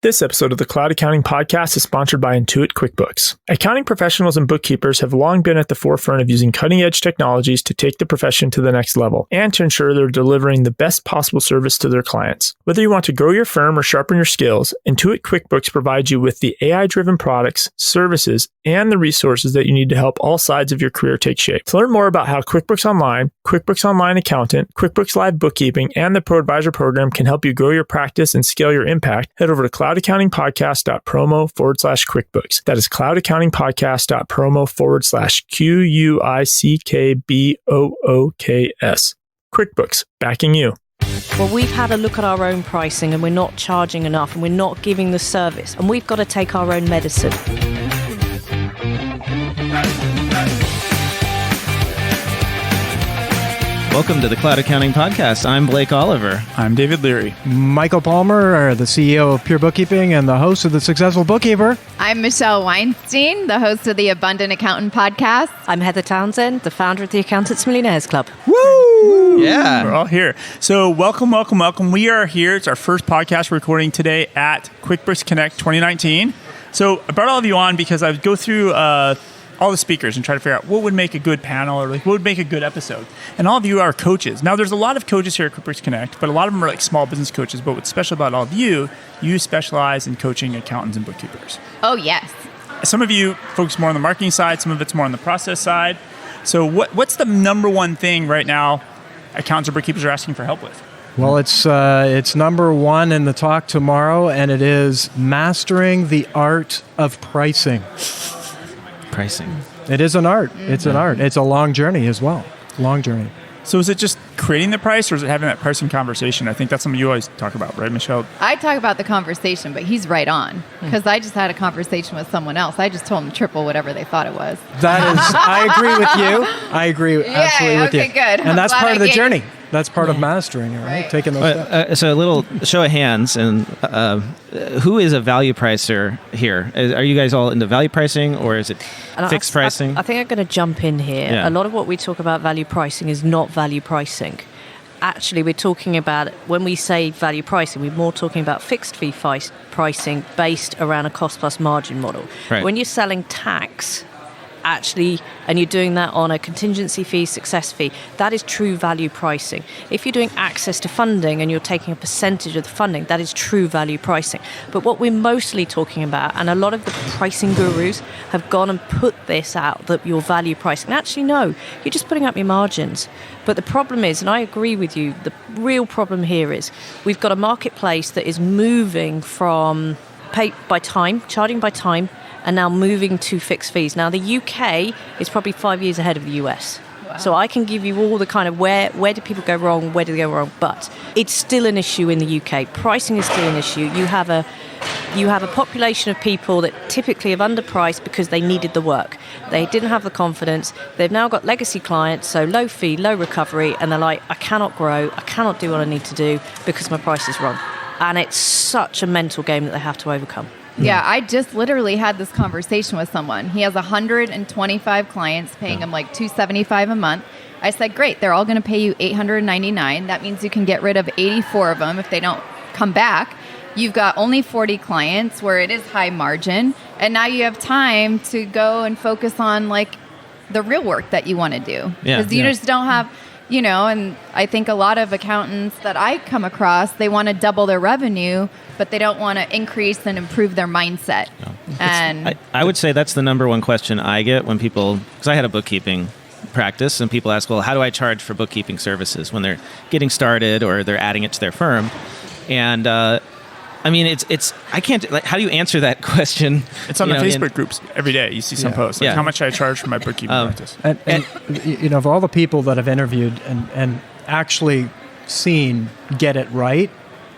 This episode of the Cloud Accounting Podcast is sponsored by Intuit QuickBooks. Accounting professionals and bookkeepers have long been at the forefront of using cutting-edge technologies to take the profession to the next level and to ensure they're delivering the best possible service to their clients. Whether you want to grow your firm or sharpen your skills, Intuit QuickBooks provides you with the AI-driven products, services, and the resources that you need to help all sides of your career take shape. To learn more about how QuickBooks Online, QuickBooks Online Accountant, QuickBooks Live Bookkeeping, and the Pro Advisor program can help you grow your practice and scale your impact, head over to cloudaccountingpodcast.promo/QuickBooks. That is cloudaccountingpodcast.promo/QuickBooks. QuickBooks, backing you. Well, we've had a look at our own pricing and we're not charging enough and we're not giving the service and we've got to take our own medicine. Welcome to the Cloud Accounting Podcast. I'm Blake Oliver. I'm David Leary. Michael Palmer, the CEO of Pure Bookkeeping and the host of The Successful Bookkeeper. I'm Michelle Weinstein, the host of the Abundant Accountant podcast. I'm Heather Townsend, the founder of the Accountants Millionaire Club. Woo! Yeah. We're all here. So welcome. We are here. It's our first podcast recording today at QuickBooks Connect 2019. So I brought all of you on because I would go through all the speakers and try to figure out what would make a good panel or what would make a good episode. And all of you are coaches. Now, there's a lot of coaches here at QuickBooks Connect, but a lot of them are like small business coaches. But what's special about all of you specialize in coaching accountants and bookkeepers. Oh, yes. Some of you focus more on the marketing side. Some of it's more on the process side. So what's the number one thing right now accountants or bookkeepers are asking for help with? Well, it's number one in the talk tomorrow, and it is mastering the art of pricing. Pricing. It is an art. Mm-hmm. It's an art. It's a long journey as well. Long journey. So is it just creating the price or is it having that pricing conversation? I think that's something you always talk about, right, Michelle? I talk about the conversation, but he's right on. Because I just had a conversation with someone else. I just told them triple whatever they thought it was. That is, I agree with you. I agree absolutely with you. Okay, good. And that's part of the journey. That's part of mastering it, right? Taking those steps. So a little show of hands, and who is a value pricer here? Are you guys all into value pricing, or is it fixed pricing? I think I'm going to jump in here. Yeah. A lot of what we talk about value pricing is not value pricing. Actually, we're talking about, when we say value pricing, we're more talking about fixed fee pricing based around a cost plus margin model. Right. When you're selling tax, actually, and you're doing that on a contingency fee, success fee, that is true value pricing. If you're doing access to funding and you're taking a percentage of the funding, that is true value pricing. But what we're mostly talking about, and a lot of the pricing gurus have gone and put this out, that your value pricing. Actually, no, you're just putting up your margins. But the problem is, and I agree with you, the real problem here is we've got a marketplace that is moving from pay by time, charging by time, and now moving to fixed fees. Now, the UK is probably 5 years ahead of the US. Wow. So I can give you all the kind of where do people go wrong, where do they go wrong, but it's still an issue in the UK. Pricing is still an issue. You have a population of people that typically have underpriced because they needed the work. They didn't have the confidence. They've now got legacy clients, so low fee, low recovery, and they're like, I cannot grow, I cannot do what I need to do because my price is wrong. And it's such a mental game that they have to overcome. Yeah, I just literally had this conversation with someone. He has 125 clients paying him like $275 a month. I said, great, they're all going to pay you $899. That means you can get rid of 84 of them if they don't come back. You've got only 40 clients where it is high margin. And now you have time to go and focus on like the real work that you want to do. Because you just don't have, and I think a lot of accountants that I come across, they want to double their revenue, but they don't want to increase and improve their mindset. No. And I would say that's the number one question I get when people, because I had a bookkeeping practice, and people ask, well, how do I charge for bookkeeping services when they're getting started or they're adding it to their firm? And I mean, it's I can't, like, how do you answer that question? It's on the Facebook groups every day. You see some posts, like, how much should I charge for my bookkeeping practice? And of all the people that I've interviewed and actually seen get it right,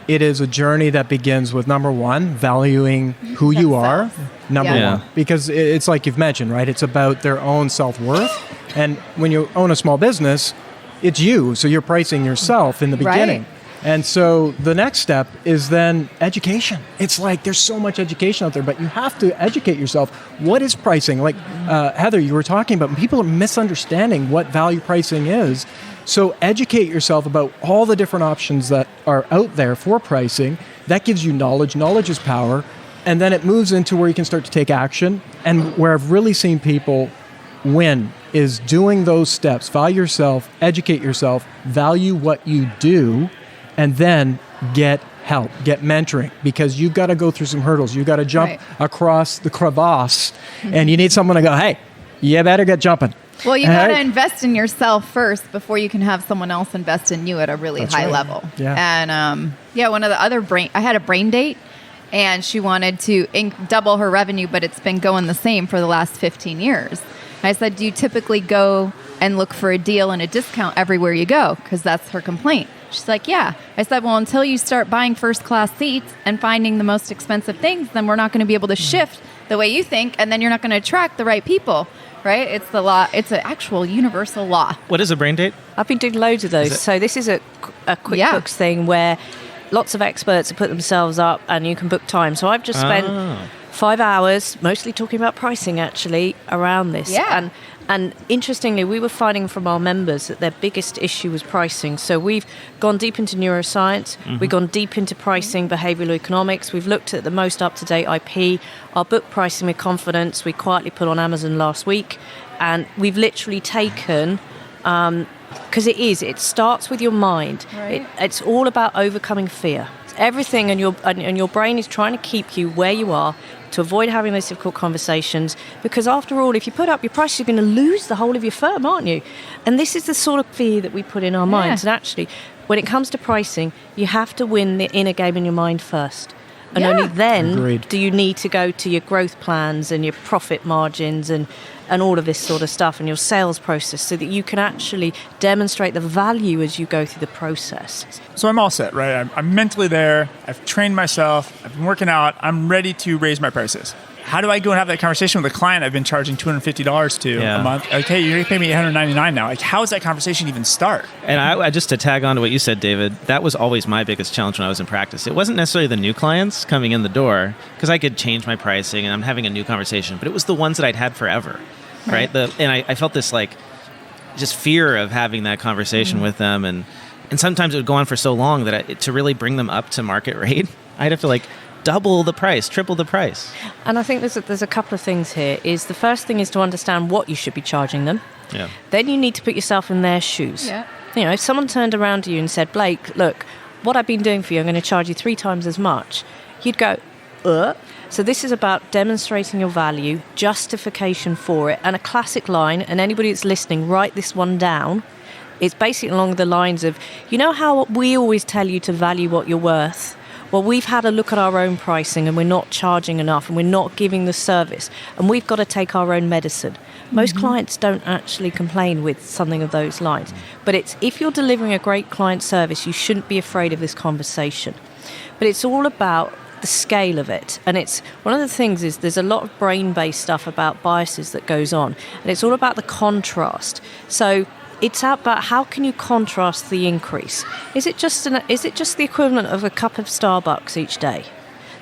it is a journey that begins with, number one, valuing who you are, number one. Because it's like you've mentioned, right? It's about their own self-worth. And when you own a small business, it's you. So you're pricing yourself in the beginning. Right. And so the next step is then education. It's like there's so much education out there, but you have to educate yourself. What is pricing? Like Heather, you were talking about, people are misunderstanding what value pricing is. So educate yourself about all the different options that are out there for pricing, That gives you knowledge. Knowledge is power. And then it moves into where you can start to take action. And where I've really seen people win is doing those steps. Value yourself, educate yourself, value what you do, and then get help, get mentoring, because you've got to go through some hurdles. You've got to jump across the crevasse, and you need someone to go, hey, you better get jumping. Well, you got to invest in yourself first before you can have someone else invest in you at a really high level. Yeah. And one of the other I had a brain date, and she wanted to double her revenue, but it's been going the same for the last 15 years. I said, do you typically go and look for a deal and a discount everywhere you go? Because that's her complaint. She's like, yeah. I said, well, until you start buying first class seats and finding the most expensive things, then we're not going to be able to shift the way you think, and then you're not going to attract the right people, right? It's the law. It's an actual universal law. What is a brain date? I've been doing loads of those. So this is a QuickBooks thing where lots of experts have put themselves up and you can book time. So I've just spent 5 hours mostly talking about pricing actually around this. Yeah. And interestingly, we were finding from our members that their biggest issue was pricing. So we've gone deep into neuroscience. We've gone deep into pricing, behavioral economics. We've looked at the most up-to-date IP. Our book Pricing with Confidence, we quietly put on Amazon last week. And we've literally taken... because it starts with your mind. Right. It's all about overcoming fear. It's everything, and your brain is trying to keep you where you are to avoid having those difficult conversations. Because after all, if you put up your price, you're going to lose the whole of your firm, aren't you? And this is the sort of fear that we put in our minds. And actually, when it comes to pricing, you have to win the inner game in your mind first. And only then do you need to go to your growth plans and your profit margins and all of this sort of stuff and your sales process so that you can actually demonstrate the value as you go through the process. So I'm all set, right? I'm mentally there. I've trained myself. I've been working out. I'm ready to raise my prices. How do I go and have that conversation with a client I've been charging $250 to a month? Okay, you're going to pay me $899 now. Like, how does that conversation even start? And I just to tag on to what you said, David, that was always my biggest challenge when I was in practice. It wasn't necessarily the new clients coming in the door, because I could change my pricing and I'm having a new conversation, but it was the ones that I'd had forever, right? And I felt this like just fear of having that conversation with them. And sometimes it would go on for so long that to really bring them up to market rate, I'd have to like double the price, triple the price. And I think there's a couple of things here. Is the first thing is to understand what you should be charging them. Yeah. Then you need to put yourself in their shoes. Yeah. You know, if someone turned around to you and said, Blake, look, what I've been doing for you, I'm going to charge you 3 times as much. You'd go, So this is about demonstrating your value, justification for it, and a classic line, and anybody that's listening, write this one down. It's basically along the lines of, you know how we always tell you to value what you're worth? Well, we've had a look at our own pricing and we're not charging enough and we're not giving the service and we've got to take our own medicine. Most clients don't actually complain with something of those lines. But it's if you're delivering a great client service, you shouldn't be afraid of this conversation. But it's all about the scale of it. And it's one of the things is there's a lot of brain-based stuff about biases that goes on. And it's all about the contrast. So it's about how can you contrast the increase. Is it just the equivalent of a cup of Starbucks each day?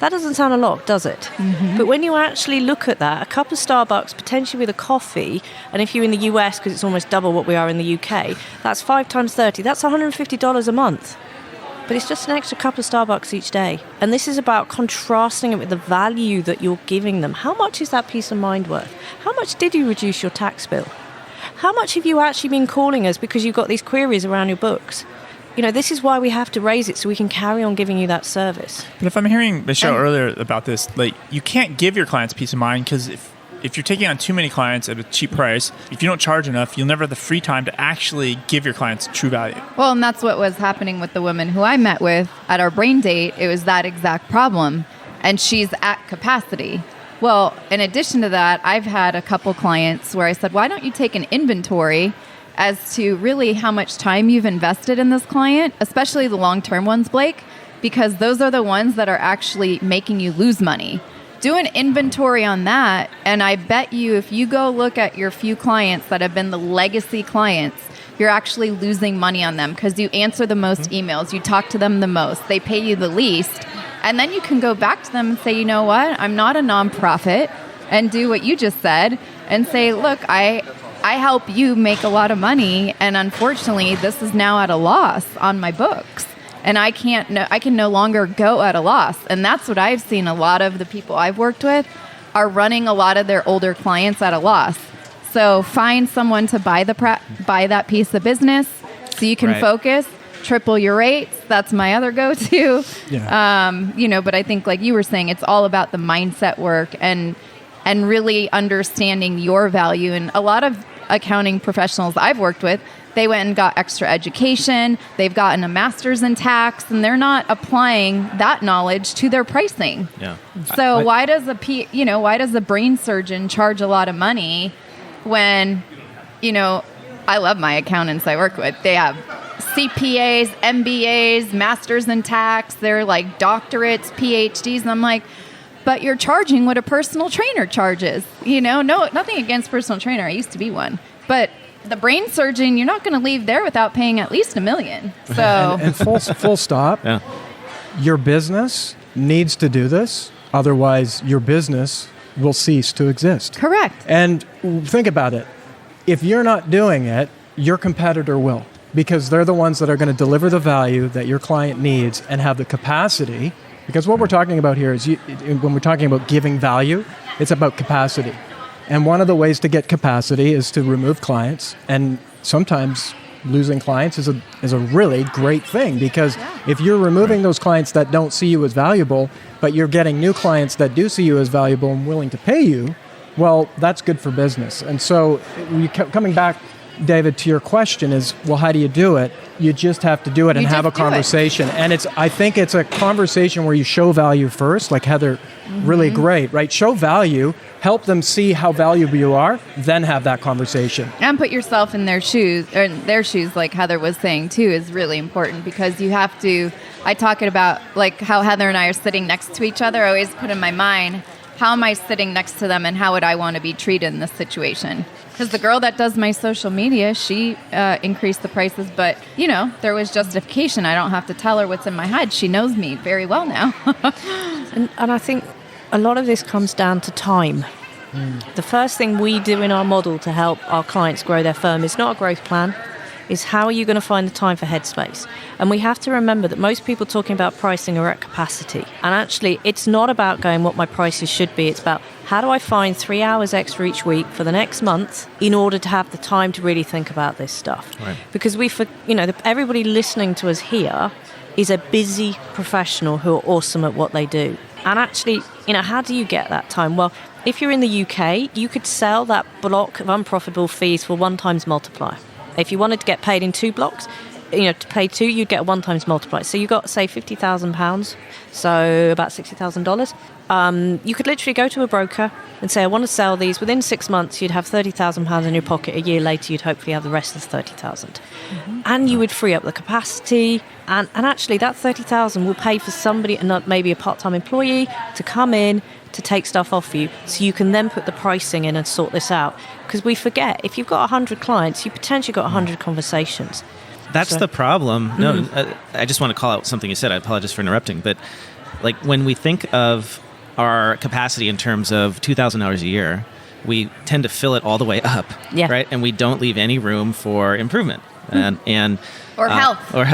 That doesn't sound a lot, does it? But when you actually look at that, a cup of Starbucks potentially with a coffee, and if you're in the US, because it's almost double what we are in the UK, that's 5 times 30. That's $150 a month. But it's just an extra cup of Starbucks each day. And this is about contrasting it with the value that you're giving them. How much is that peace of mind worth? How much did you reduce your tax bill? How much have you actually been calling us because you've got these queries around your books? You know, this is why we have to raise it so we can carry on giving you that service. But if I'm hearing Michelle earlier about this, like, you can't give your clients peace of mind because if you're taking on too many clients at a cheap price, if you don't charge enough, you'll never have the free time to actually give your clients true value. Well, and that's what was happening with the woman who I met with at our brain date. It was that exact problem. And she's at capacity. Well, in addition to that, I've had a couple clients where I said, why don't you take an inventory as to really how much time you've invested in this client, especially the long-term ones, Blake, because those are the ones that are actually making you lose money. Do an inventory on that, and I bet you if you go look at your few clients that have been the legacy clients, you're actually losing money on them because you answer the most emails, you talk to them the most, they pay you the least. And then you can go back to them and say, you know what, I'm not a nonprofit, and do what you just said and say, look, I help you make a lot of money, and unfortunately, this is now at a loss on my books. and I can no longer go at a loss. And that's what I've seen. A lot of the people I've worked with are running a lot of their older clients at a loss. So find someone to buy that piece of business so you can focus, triple your rates. That's my other go-to. Yeah. But I think, like you were saying, it's all about the mindset work and really understanding your value. And a lot of accounting professionals I've worked with, they went and got extra education. They've gotten a master's in tax, and they're not applying that knowledge to their pricing. Yeah. So why does a brain surgeon charge a lot of money when, I love my accountants I work with. They have CPAs, MBAs, masters in tax. They're like doctorates, PhDs, and I'm like, but you're charging what a personal trainer charges. No, nothing against personal trainer. I used to be one, but the brain surgeon, you're not going to leave there without paying at least $1 million. So and full stop. Yeah. Your business needs to do this, otherwise your business will cease to exist. Correct. And think about it. If you're not doing it, your competitor will, because they're the ones that are going to deliver the value that your client needs and have the capacity. Because what we're talking about here is when we're talking about giving value, it's about capacity. And one of the ways to get capacity is to remove clients. And sometimes losing clients is a really great thing, because if you're removing those clients that don't see you as valuable, but you're getting new clients that do see you as valuable and willing to pay you, well, that's good for business. And so coming back, David, to your question is, well, how do you do it? You just have to do it and have a conversation. And I think it's a conversation where you show value first, like Heather, really great, right? Show value, help them see how valuable you are, then have that conversation. And put yourself in their shoes, like Heather was saying too, is really important, because you have to, I talk about like how Heather and I are sitting next to each other. I always put in my mind, how am I sitting next to them and how would I want to be treated in this situation? Because the girl that does my social media, she increased the prices, but, there was justification. I don't have to tell her what's in my head. She knows me very well now. And I think a lot of this comes down to time. The first thing we do in our model to help our clients grow their firm is not a growth plan, is how are you going to find the time for headspace? And we have to remember that most people talking about pricing are at capacity. And actually, it's not about going what my prices should be. It's about how do I find 3 hours extra each week for the next month in order to have the time to really think about this stuff. Right. Because everybody listening to us here is a busy professional who are awesome at what they do. And actually, how do you get that time? Well, if you're in the UK, you could sell that block of unprofitable fees for 1 times multiplier. If you wanted to get paid in 2 blocks, to pay 2, you'd get a 1 times multiplier. So you got, say, £50,000, so about $60,000. You could literally go to a broker and say, I want to sell these. Within 6 months, you'd have £30,000 in your pocket. A year later, you'd hopefully have the rest of the $30,000. And you would free up the capacity. And actually, that $30,000 will pay for somebody, and maybe a part-time employee, to come in, to take stuff off you, so you can then put the pricing in and sort this out. Because we forget, if you've got 100 clients, you potentially got 100 conversations. That's the problem. No, I just want to call out something you said. I apologize for interrupting. But like when we think of our capacity in terms of 2,000 hours a year, we tend to fill it all the way up, right? And we don't leave any room for improvement. Or health, or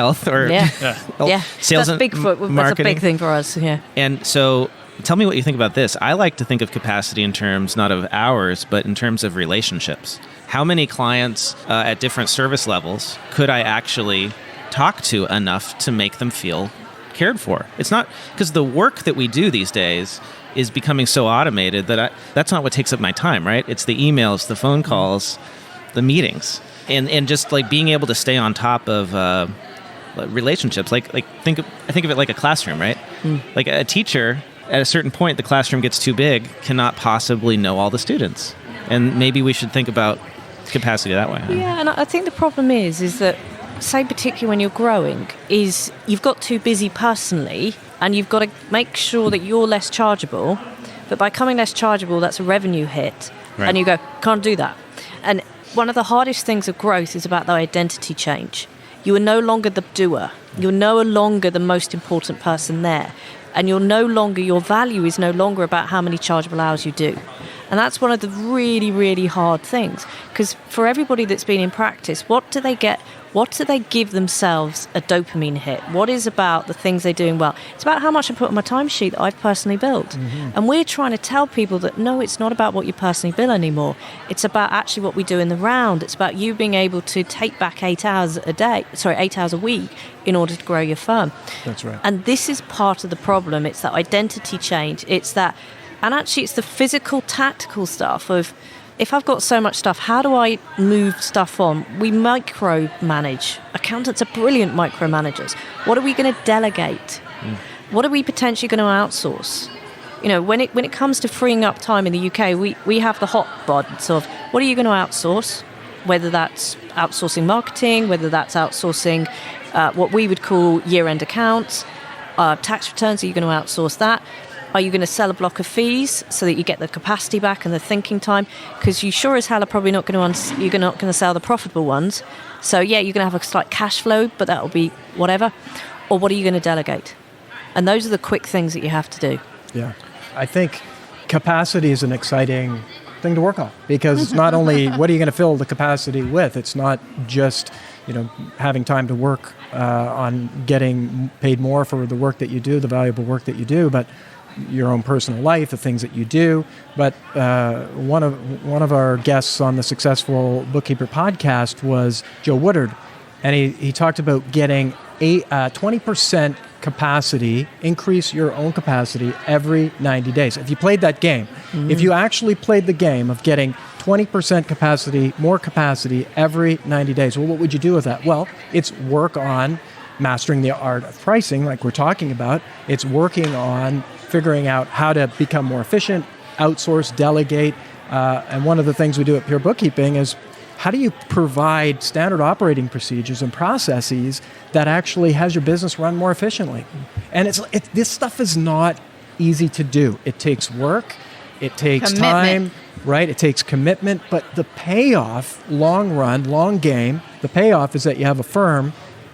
sales that's big and marketing. That's a big thing for us. Yeah. And so, tell me what you think about this. I like to think of capacity in terms not of hours, but in terms of relationships. How many clients at different service levels could I actually talk to enough to make them feel cared for? It's not because the work that we do these days is becoming so automated that that's not what takes up my time, right? It's the emails, the phone calls, the meetings. And just like being able to stay on top of relationships, I think of it like a classroom, right? Like a teacher, at a certain point, the classroom gets too big, cannot possibly know all the students, and maybe we should think about capacity that way. Yeah, and I think the problem is that, say particularly when you're growing, is you've got too busy personally, and you've got to make sure that you're less chargeable. But by becoming less chargeable, that's a revenue hit, right. And you go, can't do that. And one of the hardest things of growth is about the identity change. You are no longer the doer. You're no longer the most important person there. And your value is no longer about how many chargeable hours you do. And that's one of the really, really hard things. Because for everybody that's been in practice, what do they get? What do they give themselves a dopamine hit? What is about the things they're doing well? It's about how much I put on my timesheet that I've personally built. And we're trying to tell people that, no, it's not about what you personally bill anymore. It's about actually what we do in the round. It's about you being able to take back 8 hours a week in order to grow your firm. That's right. And this is part of the problem. It's that identity change. It's that, and actually it's the physical, tactical stuff of, if I've got so much stuff, how do I move stuff on? We micromanage. Accountants are brilliant micromanagers. What are we going to delegate? What are we potentially going to outsource? You know, when it comes to freeing up time in the UK, we have the hot buttons of what are you going to outsource? Whether that's outsourcing marketing, whether that's outsourcing what we would call year-end accounts, tax returns, are you going to outsource that? Are you going to sell a block of fees so that you get the capacity back and the thinking time? Because you sure as hell are probably not going to you're not going to sell the profitable ones. So yeah, you're going to have a slight cash flow, but that'll be whatever. Or what are you going to delegate? And those are the quick things that you have to do. Yeah. I think capacity is an exciting thing to work on, because it's not only what are you going to fill the capacity with. It's not just, having time to work on getting paid more for the work that you do, the valuable work that you do, but your own personal life, the things that you do. But one of our guests on the Successful Bookkeeper podcast was Joe Woodard, and he talked about getting 20% capacity, increase your own capacity every 90 days. If you played that game, if you actually played the game of getting 20% capacity, more capacity every 90 days, well, what would you do with that? Well, it's work on mastering the art of pricing, like we're talking about. It's working on figuring out how to become more efficient, outsource, delegate. And one of the things we do at Pure Bookkeeping is, how do you provide standard operating procedures and processes that actually has your business run more efficiently? And this stuff is not easy to do. It takes work. It takes time, right? It takes commitment. But the payoff, long run, long game, the payoff is that you have a firm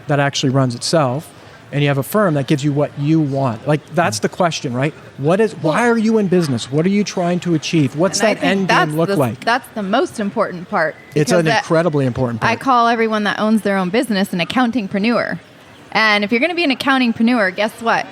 that actually runs itself, and you have a firm that gives you what you want. Like, that's the question, right? Why are you in business? What are you trying to achieve? What's that end game look like? That's the most important part. It's an incredibly important part. I call everyone that owns their own business an accountingpreneur. And if you're going to be an accountingpreneur, guess what?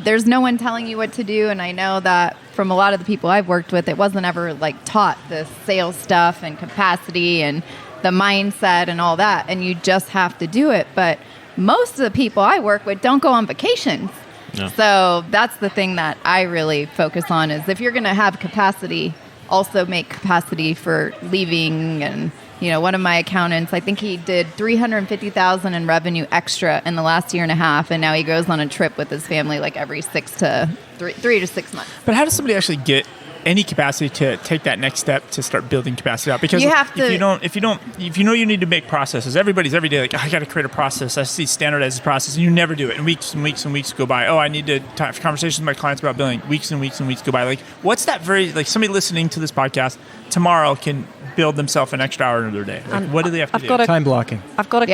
There's no one telling you what to do. And I know that from a lot of the people I've worked with, it wasn't ever taught the sales stuff and capacity and the mindset and all that. And you just have to do it. But most of the people I work with don't go on vacations. No. So that's the thing that I really focus on, is if you're going to have capacity, also make capacity for leaving. And, one of my accountants, I think he did $350,000 in revenue extra in the last year and a half. And now he goes on a trip with his family every 3 to 6 months. But how does somebody actually get any capacity to take that next step to start building capacity out? Because if you know you need to make processes, everybody's every day I got to create a process. I see standardize this process, and you never do it. And weeks and weeks and weeks go by. Oh, I need to have conversations with my clients about billing. Weeks and weeks and weeks go by. What's that somebody listening to this podcast tomorrow can build themselves an extra hour in their day? What do they have to do? Time blocking. I've got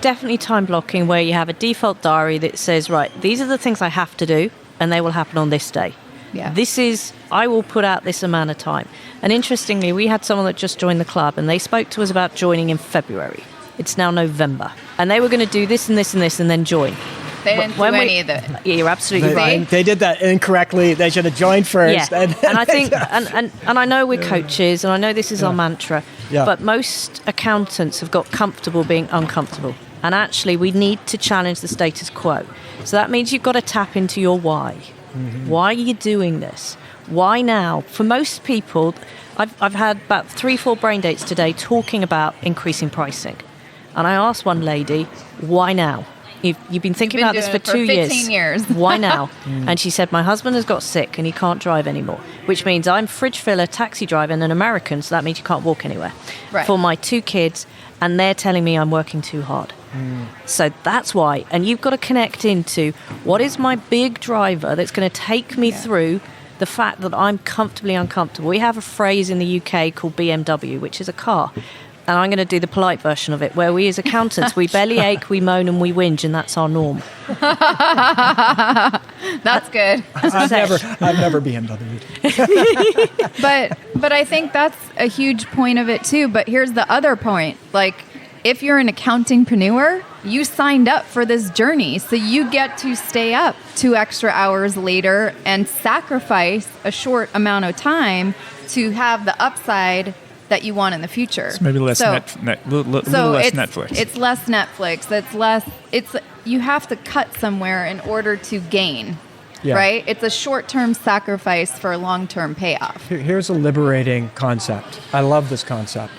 definitely time blocking, where you have a default diary that says, right, these are the things I have to do, and they will happen on this day. Yeah. I will put out this amount of time. And interestingly, we had someone that just joined the club, and they spoke to us about joining in February. It's now November. And they were going to do this and this and this and then join. They didn't do any of it. Yeah, you're absolutely right. They did that incorrectly. They should have joined first. Yeah. And I think, and I know we're coaches, and I know this is our mantra, but most accountants have got comfortable being uncomfortable. And actually, we need to challenge the status quo. So that means you've got to tap into your why. Mm-hmm. Why are you doing this? Why now? For most people, I've had about 3-4 brain dates today talking about increasing pricing. And I asked one lady, why now? You've been thinking about this for 2 years. 15 years. Why now? And she said, my husband has got sick and he can't drive anymore, which means I'm fridge filler, taxi driver, and an American, so that means you can't walk anywhere. Right. For my 2 kids, and they're telling me I'm working too hard. So that's why. And you've got to connect into, what is my big driver that's going to take me through the fact that I'm comfortably uncomfortable. We have a phrase in the UK called BMW, which is a car. And I'm going to do the polite version of it, where we as accountants, we bellyache, we moan, and we whinge, and that's our norm. That's good. I've never BMW'd. But I think that's a huge point of it too. But here's the other point. Like, if you're an accountingpreneur, you signed up for this journey. So you get to stay up 2 extra hours later and sacrifice a short amount of time to have the upside that you want in the future. So maybe less less Netflix. It's less Netflix. You have to cut somewhere in order to gain. Yeah. Right? It's a short-term sacrifice for a long-term payoff. Here's a liberating concept. I love this concept.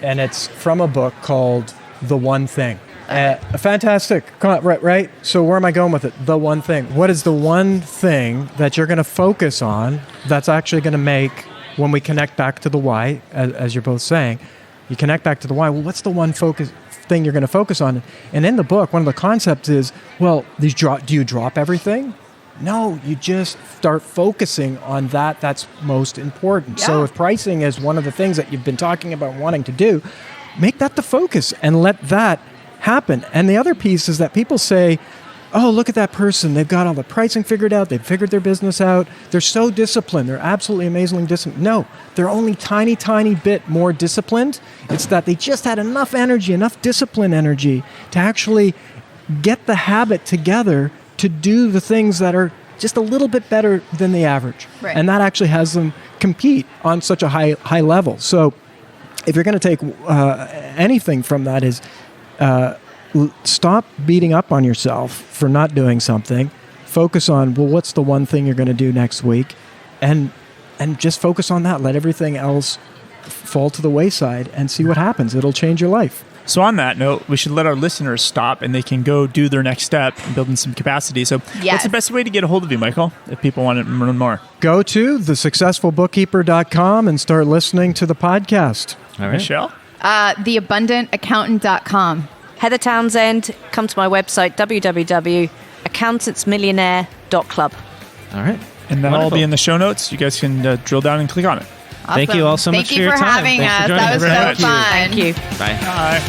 And it's from a book called The One Thing. Fantastic. Right? So where am I going with it? The one thing. What is the one thing that you're going to focus on that's actually going to make, when we connect back to the why, as you're both saying, you connect back to the why. Well, what's the one thing you're going to focus on? And in the book, one of the concepts is, well, do you drop everything? No, you just start focusing on that's most important. Yeah. So if pricing is one of the things that you've been talking about wanting to do, make that the focus and let that happen. And the other piece is that people say, oh, look at that person. They've got all the pricing figured out. They've figured their business out. They're so disciplined. They're absolutely amazingly disciplined. No, they're only tiny bit more disciplined. It's that they just had enough energy, enough discipline energy to actually get the habit together to do the things that are just a little bit better than the average. Right. And that actually has them compete on such a high level. So if you're going to take anything from that is stop beating up on yourself for not doing something. Focus on, well, what's the one thing you're going to do next week? And just focus on that. Let everything else fall to the wayside and see what happens. It'll change your life. So on that note, we should let our listeners stop and they can go do their next step and building some capacity. So what's the best way to get a hold of you, Michael, if people want to learn more? Go to thesuccessfulbookkeeper.com and start listening to the podcast. All right. Michelle? Theabundantakcountant.com. Heather Townsend, come to my website, www.accountantsmillionaire.club. All right. And that'll all be in the show notes. You guys can drill down and click on it. Awesome. Thank you all so much for your time. Thank you for having us. That was so fun. Thank you. Bye. Bye.